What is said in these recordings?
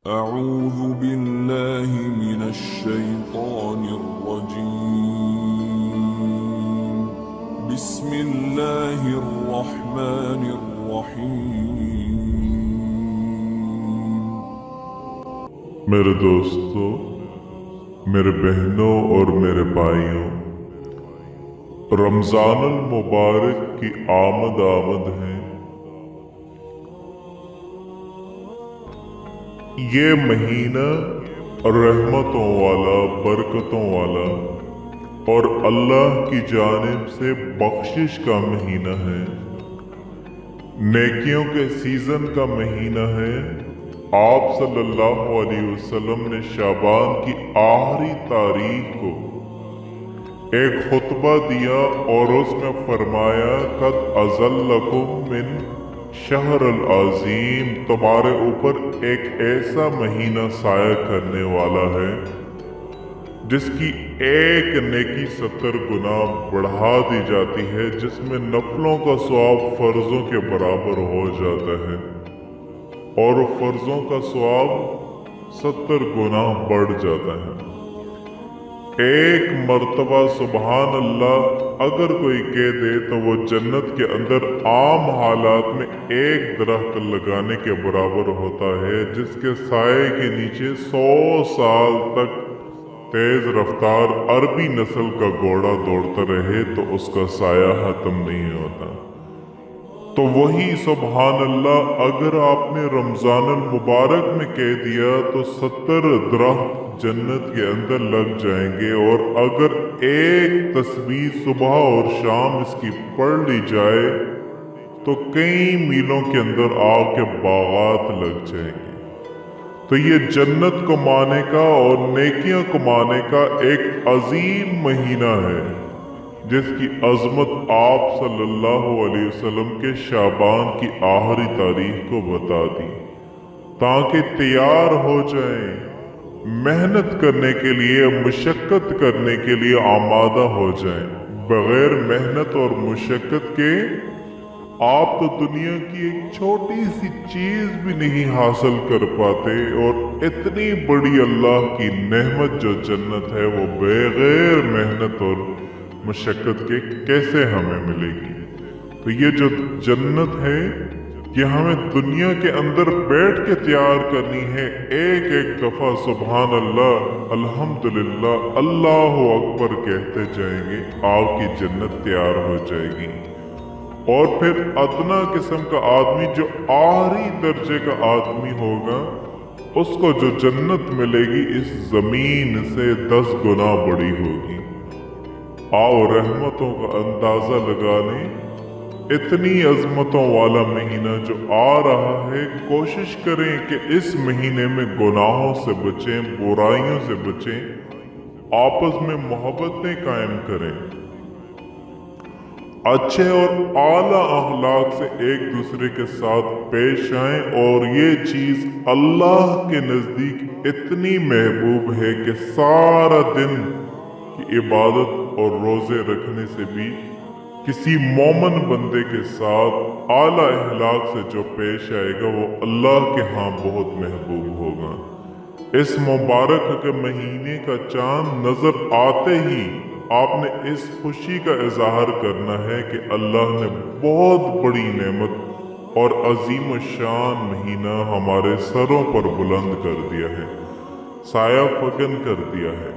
أعوذ بالله من الشيطان الرجيم. بسم الله الرحمن الرحيم. میرے دوستو، میرے بہنوں اور میرے بھائیوں، رمضان المبارک کی آمد ہے۔ یہ مہینہ رحمتوں والا، برکتوں والا اور اللہ کی جانب سے بخشش کا مہینہ ہے، نیکیوں کے سیزن کا مہینہ ہے۔ آپ صلی اللہ علیہ وسلم نے شعبان کی آخری تاریخ کو ایک خطبہ دیا اور اس میں فرمایا، قد اظلکم من شہر العظیم، تمہارے اوپر ایک ایسا مہینہ سایہ کرنے والا ہے جس کی ایک نیکی 70 گنا بڑھا دی جاتی ہے، جس میں نفلوں کا ثواب فرضوں کے برابر ہو جاتا ہے اور فرضوں کا ثواب 70 گنا بڑھ جاتا ہے۔ ایک مرتبہ سبحان اللہ اگر کوئی کہہ دے تو وہ جنت کے اندر عام حالات میں ایک درخت لگانے کے برابر ہوتا ہے، جس کے سائے کے نیچے 100 سال تک تیز رفتار عربی نسل کا گھوڑا دوڑتا رہے تو اس کا سایہ ختم نہیں ہوتا۔ تو وہی سبحان اللہ اگر آپ نے رمضان المبارک میں کہہ دیا تو 70 درخت جنت کے اندر لگ جائیں گے، اور اگر ایک تسبیح صبح اور شام اس کی پڑھ لی جائے تو کئی میلوں کے اندر آگ کے باغات لگ جائیں گے۔ تو یہ جنت کمانے کا اور نیکیاں کمانے کا ایک عظیم مہینہ ہے، جس کی عظمت آپ صلی اللہ علیہ وسلم کے شعبان کی آخری تاریخ کو بتا دی، تاکہ تیار ہو جائیں، محنت کرنے کے لیے، مشقت کرنے کے لیے آمادہ ہو جائیں۔ بغیر محنت اور مشقت کے آپ تو دنیا کی ایک چھوٹی سی چیز بھی نہیں حاصل کر پاتے، اور اتنی بڑی اللہ کی نعمت جو جنت ہے وہ بغیر محنت اور مشقت کے کیسے ہمیں ملے گی؟ تو یہ جو جنت ہے یہ ہمیں دنیا کے اندر بیٹھ کے تیار کرنی ہے، ایک ایک دفعہ سبحان اللہ، الحمدللہ، اللہ اکبر کہتے جائیں گے، آپ کی جنت تیار ہو جائے گی۔ اور پھر ادنا قسم کا آدمی، جو آخری درجے کا آدمی ہوگا، اس کو جو جنت ملے گی اس زمین سے 10 گنا بڑی ہوگی۔ آؤ رحمتوں کا اندازہ لگانے، اتنی عظمتوں والا مہینہ جو آ رہا ہے، کوشش کریں کہ اس مہینے میں گناہوں سے بچیں، برائیوں سے بچیں، آپس میں محبتیں قائم کریں، اچھے اور اعلیٰ اخلاق سے ایک دوسرے کے ساتھ پیش آئیں۔ اور یہ چیز اللہ کے نزدیک اتنی محبوب ہے کہ سارا دن کی عبادت اور روزے رکھنے سے بھی کسی مومن بندے کے ساتھ اعلیٰ اخلاق سے جو پیش آئے گا وہ اللہ کے ہاں بہت محبوب ہوگا۔ اس مبارک کے مہینے کا چاند نظر آتے ہی آپ نے اس خوشی کا اظہار کرنا ہے کہ اللہ نے بہت بڑی نعمت اور عظیم الشان مہینہ ہمارے سروں پر بلند کر دیا ہے، سایہ فکن کر دیا ہے۔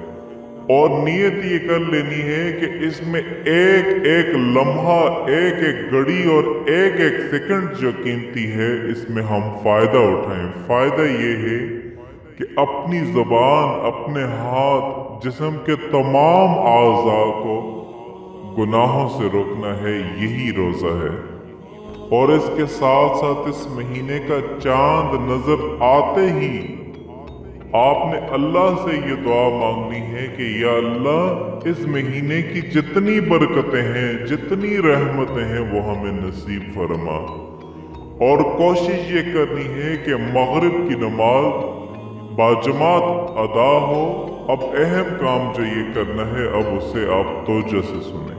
اور نیت یہ کر لینی ہے کہ اس میں ایک ایک لمحہ، ایک ایک گھڑی اور ایک ایک سیکنڈ جو قیمتی ہے، اس میں ہم فائدہ اٹھائیں۔ فائدہ یہ ہے کہ اپنی زبان، اپنے ہاتھ، جسم کے تمام اعضاء کو گناہوں سے روکنا ہے، یہی روزہ ہے۔ اور اس کے ساتھ ساتھ اس مہینے کا چاند نظر آتے ہی آپ نے اللہ سے یہ دعا مانگنی ہے کہ یا اللہ اس مہینے کی جتنی برکتیں ہیں، جتنی رحمتیں ہیں، وہ ہمیں نصیب فرما۔ اور کوشش یہ کرنی ہے کہ مغرب کی نماز باجماعت ادا ہو۔ اب اہم کام جو یہ کرنا ہے، اب اسے آپ توجہ سے سنیں۔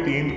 3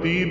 3